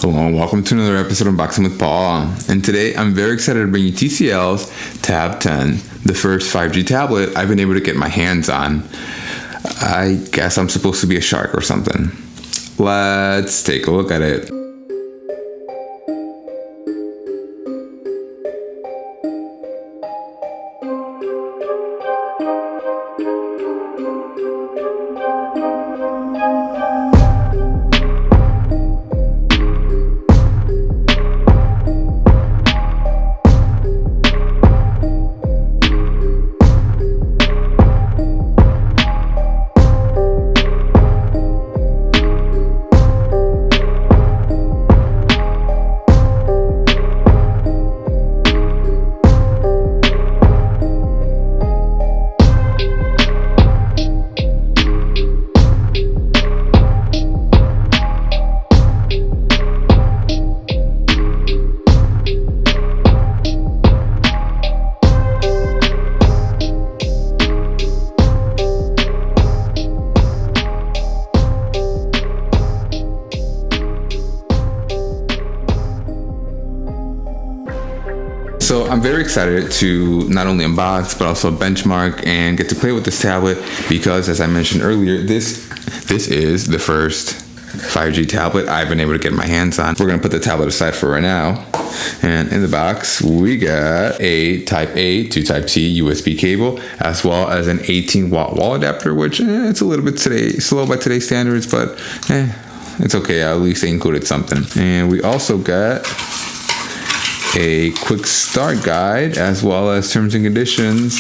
Hello and welcome to another episode of Unboxing with Paul. And today I'm very excited to bring you TCL's TAB 10, the first 5G tablet I've been able to get my hands on. I guess I'm supposed to be a shark or something. Let's take a look at it. So I'm very excited to not only unbox but also benchmark and get to play with this tablet because, as I mentioned earlier, this is the first 5G tablet I've been able to get my hands on. We're gonna put the tablet aside for right now. And in the box, we got a Type A to Type C USB cable, as well as an 18-watt wall adapter, which it's a little bit slow by today's standards, but it's okay. At least they included something. And we also got a quick start guide, as well as terms and conditions,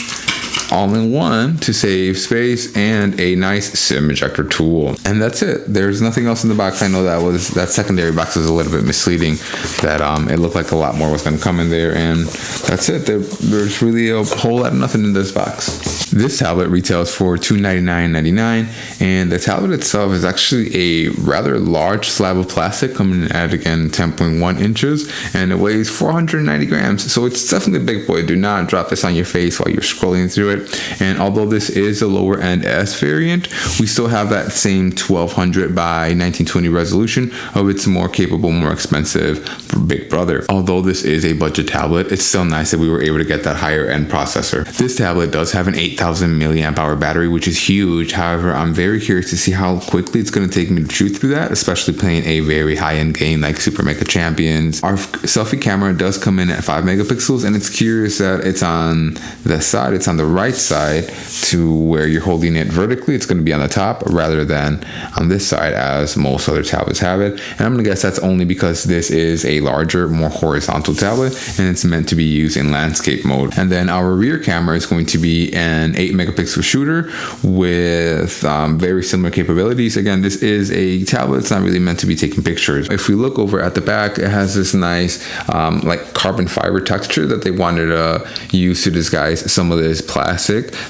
all in one to save space, and a nice SIM ejector tool. And that's it. There's nothing else in the box. I know that secondary box was a little bit misleading, that it looked like a lot more was going to come in there, and that's it. There's really a whole lot of nothing in this box. This tablet retails for $299.99, and the tablet itself is actually a rather large slab of plastic, coming in at, again, 10.1 inches, and it weighs 490 grams. So it's definitely a big boy. Do not drop this on your face while you're scrolling through it. And although this is a lower end S variant, we still have that same 1200 by 1920 resolution of its more capable, more expensive big brother. Although this is a budget tablet, it's still nice that we were able to get that higher end processor. This tablet does have an 8,000 milliamp hour battery, which is huge. However, I'm very curious to see how quickly it's going to take me to chew through that, especially playing a very high end game like Super Mega Champions. Our selfie camera does come in at 5 megapixels, and it's curious that it's on the side, it's on the right side to where you're holding it vertically. It's going to be on the top rather than on this side as most other tablets have it. And I'm going to guess that's only because this is a larger, more horizontal tablet, and it's meant to be used in landscape mode. And then our rear camera is going to be an 8 megapixel shooter with very similar capabilities. Again, this is a tablet. It's not really meant to be taking pictures. If we look over at the back, it has this nice like carbon fiber texture that they wanted to use to disguise some of this plastic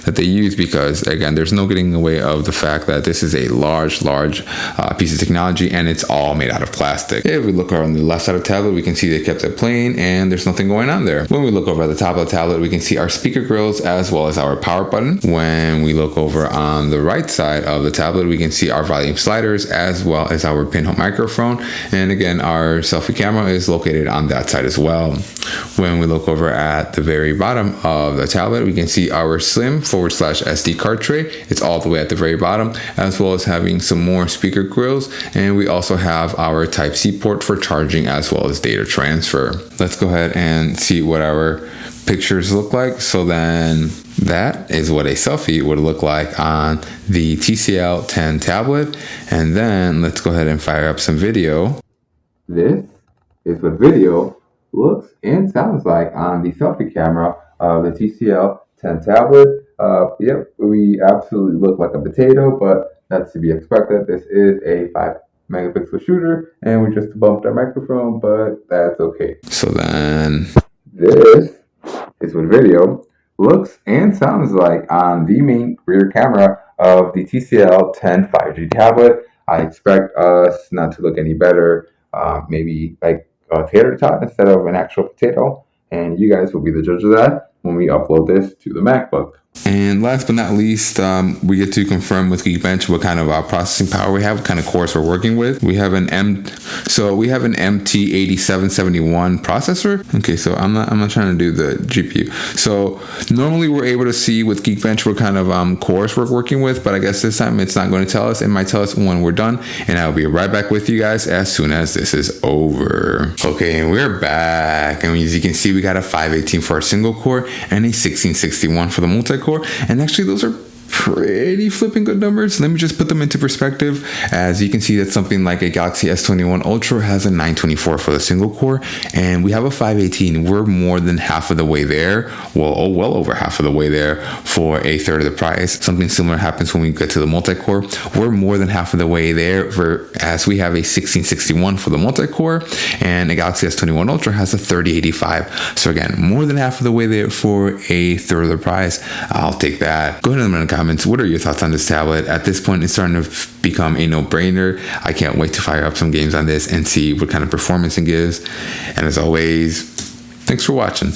that they use, because again, there's no getting away of the fact that this is a large piece of technology, and it's all made out of plastic. If we look on the left side of the tablet, we can see they kept it plain and there's nothing going on there. When we look over at the top of the tablet, we can see our speaker grills as well as our power button. When we look over on the right side of the tablet, we can see our volume sliders as well as our pinhole microphone. And again, our selfie camera is located on that side as well. When we look over at the very bottom of the tablet, we can see our slim /SD card tray. It's all the way at the very bottom, as well as having some more speaker grills. And we also have our Type C port for charging as well as data transfer. Let's go ahead and see what our pictures look like. So then that is what a selfie would look like on the TCL 10 tablet. And then let's go ahead and fire up some video. This is what video looks and sounds like on the selfie camera of the TCL 10 tablet. Yep, we absolutely look like a potato, but that's to be expected. This is a 5 megapixel shooter, and we just bumped our microphone, but that's okay. So then this is what video looks and sounds like on the main rear camera of the TCL 10 5G tablet. I expect us not to look any better, maybe like a tater tot instead of an actual potato, and you guys will be the judge of that when we upload this to the MacBook. And last but not least, we get to confirm with Geekbench what kind of processing power we have, what kind of cores we're working with. We have an MT8771 processor. Okay, so I'm not trying to do the GPU. So normally we're able to see with Geekbench what kind of cores we're working with, but I guess this time it's not going to tell us. It might tell us when we're done, and I'll be right back with you guys as soon as this is over. Okay, and we're back. And as you can see, we got a 518 for our single core and a 1661 for the multi-core. And actually, those are pretty flipping good numbers. Let me just put them into perspective. As you can see, that something like a Galaxy S21 Ultra has a 924 for the single core, and we have a 518. We're more than half of the way there. Well over half of the way there for a third of the price. Something similar happens when we get to the multi-core. We're more than half of the way there, as we have a 1661 for the multi-core, and a Galaxy S21 Ultra has a 3085. So again, more than half of the way there for a third of the price. I'll take that. Go ahead and let me know in the comments, what are your thoughts on this tablet? At this point, it's starting to become a no-brainer. I can't wait to fire up some games on this and see what kind of performance it gives. And as always, thanks for watching.